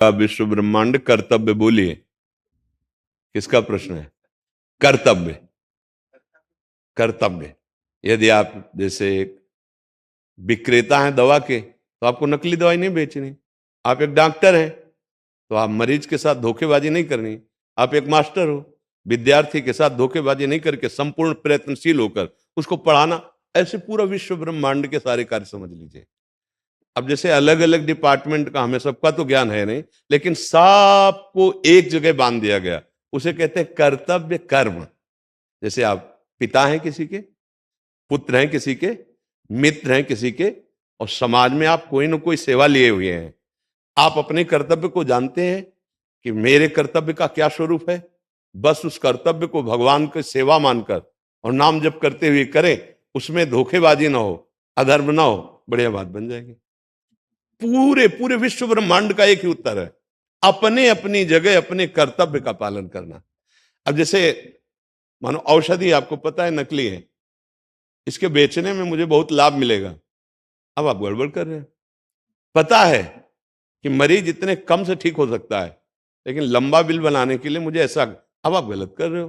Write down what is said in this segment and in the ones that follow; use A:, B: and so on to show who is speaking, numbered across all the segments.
A: का विश्व ब्रह्मांड कर्तव्य बोलिए। किसका प्रश्न है? कर्तव्य। कर्तव्य। यदि आप जैसे एक विक्रेता हैं दवा के, तो आपको नकली दवाई नहीं बेचनी। आप एक डॉक्टर हैं, तो आप मरीज के साथ धोखेबाजी नहीं करनी। आप एक मास्टर हो, विद्यार्थी के साथ धोखेबाजी नहीं करके संपूर्ण प्रयत्नशील होकर उसको पढ़ाना। ऐसे पूरा विश्व ब्रह्मांड के सारे कार्य समझ लीजिए। अब जैसे अलग अलग डिपार्टमेंट का हमें सबका तो ज्ञान है नहीं, लेकिन सबको एक जगह बांध दिया गया, उसे कहते हैं कर्तव्य कर्म। जैसे आप पिता हैं किसी के, पुत्र हैं किसी के, मित्र हैं किसी के, और समाज में आप कोई ना कोई सेवा लिए हुए हैं। आप अपने कर्तव्य को जानते हैं कि मेरे कर्तव्य का क्या स्वरूप है। बस उस कर्तव्य को भगवान की सेवा मानकर और नाम जप करते हुए करें, उसमें धोखेबाजी ना हो, अधर्म ना हो, बढ़िया बात बन जाएगी। पूरे पूरे विश्व ब्रह्मांड का एक ही उत्तर है, अपने अपनी जगह अपने कर्तव्य का पालन करना। अब जैसे मानो औषधि आपको पता है नकली है, इसके बेचने में मुझे बहुत लाभ मिलेगा। अब आप गड़बड़ कर रहे हैं। पता है कि मरीज इतने कम से ठीक हो सकता है, लेकिन लंबा बिल बनाने के लिए मुझे ऐसा, अब आप गलत कर रहे हो।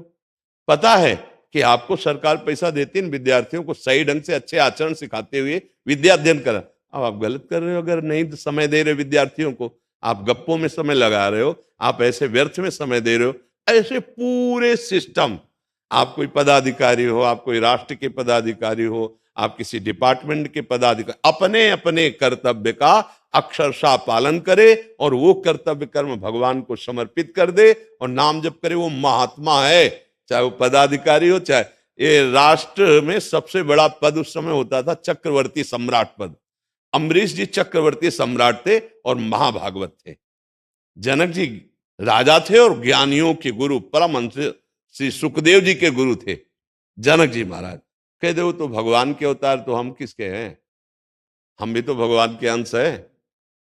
A: पता है कि आपको सरकार पैसा देती है विद्यार्थियों को सही ढंग से अच्छे आचरण सिखाते हुए विद्या अध्ययन करा, अब आप गलत कर रहे हो। अगर नहीं समय दे रहे विद्यार्थियों को, आप गप्पों में समय लगा रहे हो, आप ऐसे व्यर्थ में समय दे रहे हो। ऐसे पूरे सिस्टम, आप कोई पदाधिकारी हो, आप कोई राष्ट्र के पदाधिकारी हो, आप किसी डिपार्टमेंट के पदाधिकारी, अपने अपने कर्तव्य का अक्षरशः पालन करे और वो कर्तव्य कर्म भगवान को समर्पित कर दे और नाम जप करे। वो महात्मा है, चाहे वो पदाधिकारी हो, चाहे ये राष्ट्र में सबसे बड़ा पद उस समय होता था चक्रवर्ती सम्राट पद। अम्बरीश जी चक्रवर्ती सम्राट थे और महाभागवत थे। जनक जी राजा थे और ज्ञानियों के गुरु परमहंस श्री सुखदेव जी के गुरु थे जनक जी महाराज। कह दो तो भगवान के अवतार, तो हम किसके हैं? हम भी तो भगवान के अंश है,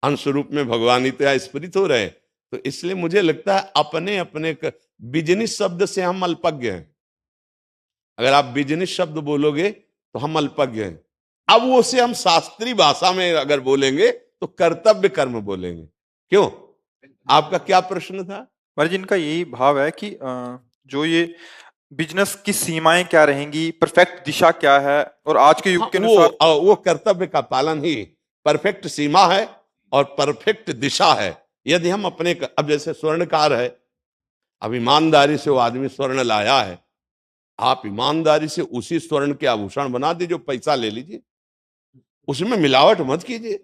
A: अंश रूप में भगवान ही तो यहाँ स्फुरित हो रहे हैं। तो इसलिए मुझे लगता है अपने अपने बिजनेस शब्द से हम अल्पज्ञ हैं। अगर आप बिजनेस शब्द बोलोगे तो हम अल्पज्ञ हैं। अब वो से हम शास्त्रीय भाषा में अगर बोलेंगे तो कर्तव्य कर्म बोलेंगे। क्यों? आपका क्या प्रश्न था?
B: महाराज जी, इनका यही भाव है कि जो ये बिजनेस की सीमाएं क्या रहेंगी, परफेक्ट दिशा क्या है, और आज के युग के अनुसार
A: वो कर्तव्य का पालन ही परफेक्ट सीमा है और परफेक्ट दिशा है। यदि हम अपने, अब जैसे स्वर्णकार है, अब ईमानदारी से वो आदमी स्वर्ण लाया है, आप ईमानदारी से उसी स्वर्ण के आभूषण बना दीजिए, पैसा ले लीजिए, उसमें मिलावट मत कीजिए,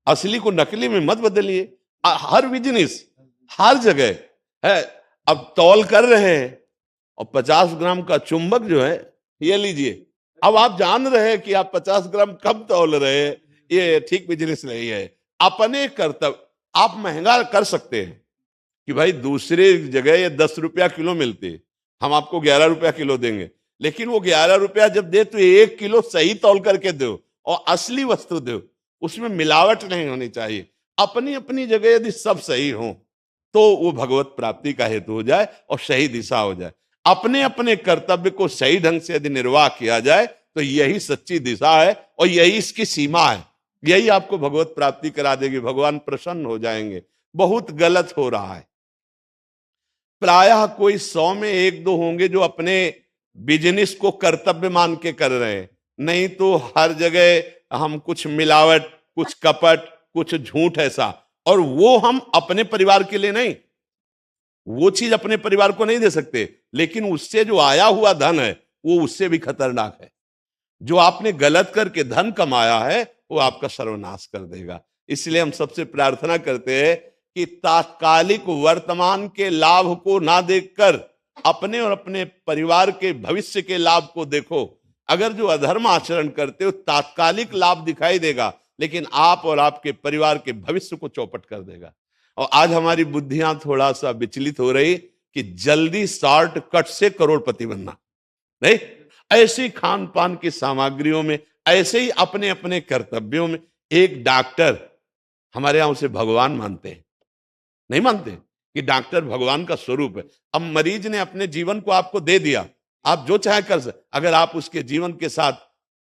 A: असली को नकली में मत बदलिए। हर बिजनेस हर जगह है। अब तौल कर रहे हैं और 50 ग्राम का चुंबक जो है ये लीजिए, अब आप जान रहे हैं कि आप 50 ग्राम कम तौल रहे हैं, ये ठीक बिजनेस नहीं है। अपने कर्तव्य आप महंगा कर सकते हैं कि भाई दूसरे जगह ये 10 रुपया किलो मिलते, हम आपको 11 रुपया किलो देंगे, लेकिन वो 11 रुपया जब दे तो 1 किलो सही तौल करके दो और असली वस्तु दो, उसमें मिलावट नहीं होनी चाहिए। अपनी अपनी जगह यदि सब सही हो तो वो भगवत प्राप्ति का हेतु हो जाए और सही दिशा हो जाए। अपने अपने कर्तव्य को सही ढंग से यदि निर्वाह किया जाए तो यही सच्ची दिशा है और यही इसकी सीमा है। यही आपको भगवत प्राप्ति करा देगी, भगवान प्रसन्न हो जाएंगे। बहुत गलत हो रहा है। प्रायः कोई 100 में 1-2 होंगे जो अपने बिजनेस को कर्तव्य मान के कर रहे हैं, नहीं तो हर जगह हम कुछ मिलावट, कुछ कपट, कुछ झूठ ऐसा। और वो हम अपने परिवार के लिए नहीं, वो चीज अपने परिवार को नहीं दे सकते, लेकिन उससे जो आया हुआ धन है वो उससे भी खतरनाक है। जो आपने गलत करके धन कमाया है वो आपका सर्वनाश कर देगा। इसलिए हम सबसे प्रार्थना करते हैं कि तात्कालिक वर्तमान के लाभ को ना देखकर अपने और अपने परिवार के भविष्य के लाभ को देखो। अगर जो अधर्म आचरण करते हो तात्कालिक लाभ दिखाई देगा, लेकिन आप और आपके परिवार के भविष्य को चौपट कर देगा। और आज हमारी बुद्धियां थोड़ा सा विचलित हो रही कि जल्दी शॉर्ट कट से करोड़पति बनना नहीं, ऐसी खान पान की सामग्रियों में, ऐसे ही अपने अपने कर्तव्यों में। एक डॉक्टर हमारे यहां उसे भगवान मानते हैं, नहीं मानते कि डॉक्टर भगवान का स्वरूप है। अब मरीज ने अपने जीवन को आपको दे दिया, आप जो चाहे कर सकते। अगर आप उसके जीवन के साथ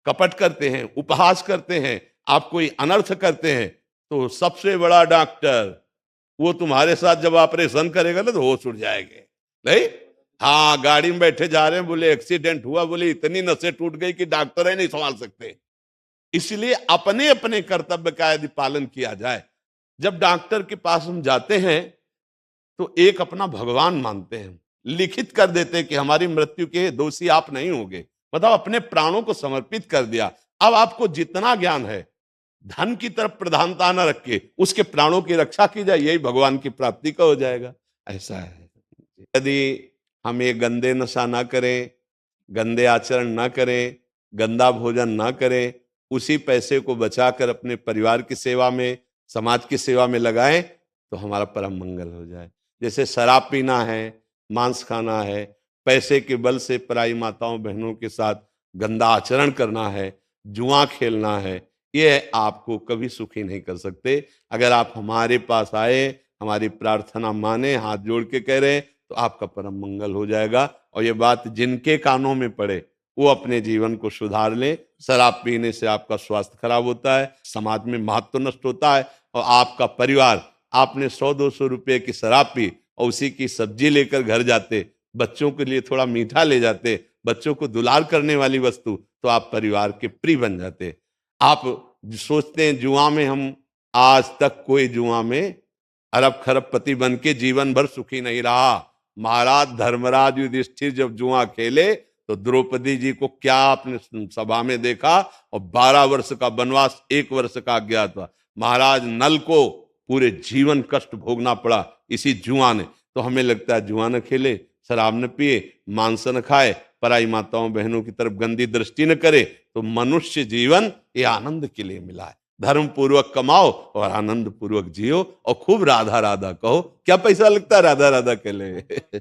A: कपट करते हैं, उपहास करते हैं, आप कोई अनर्थ करते हैं, तो सबसे बड़ा डॉक्टर वो तुम्हारे साथ जब ऑपरेशन करेगा ना तो होश उड़ जाएंगे। नहीं, हाँ, गाड़ी में बैठे जा रहे हैं, बोले एक्सीडेंट हुआ, बोले इतनी नसें टूट गई कि डॉक्टर ही नहीं संभाल सकते। इसलिए अपने अपने कर्तव्य का यदि पालन किया जाए, जब डॉक्टर के पास हम जाते हैं तो एक अपना भगवान मानते हैं, लिखित कर देते हैं कि हमारी मृत्यु के दोषी आप नहीं होंगे, मतलब अपने प्राणों को समर्पित कर दिया। अब आपको जितना ज्ञान है, धन की तरफ प्रधानता न रख के उसके प्राणों की रक्षा की जाए, यही भगवान की प्राप्ति का हो जाएगा। ऐसा है। यदि हम ये गंदे नशा ना करें, गंदे आचरण ना करें, गंदा भोजन ना करें, उसी पैसे को बचाकर अपने परिवार की सेवा में, समाज की सेवा में लगाएं, तो हमारा परम मंगल हो जाए। जैसे शराब पीना है, मांस खाना है, पैसे के बल से पराई माताओं बहनों के साथ गंदा आचरण करना है, जुआ खेलना है, ये आपको कभी सुखी नहीं कर सकते। अगर आप हमारे पास आए, हमारी प्रार्थना माने, हाथ जोड़ के कह रहे हैं, तो आपका परम मंगल हो जाएगा। और ये बात जिनके कानों में पड़े वो अपने जीवन को सुधार लें। शराब पीने से आपका स्वास्थ्य खराब होता है, समाज में महत्व नष्ट होता है, और आपका परिवार, आपने 100-200 रुपए की शराब पी और उसी की सब्जी लेकर घर जाते, बच्चों के लिए थोड़ा मीठा ले जाते, बच्चों को दुलार करने वाली वस्तु, तो आप परिवार के प्रिय बन जाते। आप सोचते हैं जुआ में, हम आज तक कोई जुआ में अरब खरबपति बन के जीवन भर सुखी नहीं रहा। महाराज धर्मराज युधिष्ठिर जब जुआ खेले तो द्रौपदी जी को क्या आपने सभा में देखा, और 12 वर्ष का वनवास, 1 वर्ष का अज्ञातवास। महाराज नल को पूरे जीवन कष्ट भोगना पड़ा इसी जुआ ने। तो हमें लगता है जुआ न खेले, शराब न पिए, मांस न खाए, पराई माताओं बहनों की तरफ गंदी दृष्टि न करे, तो मनुष्य जीवन ये आनंद के लिए मिला है। धर्म पूर्वक कमाओ और आनंद पूर्वक जियो, और खूब राधा राधा कहो। क्या पैसा लगता है राधा राधा के लिए?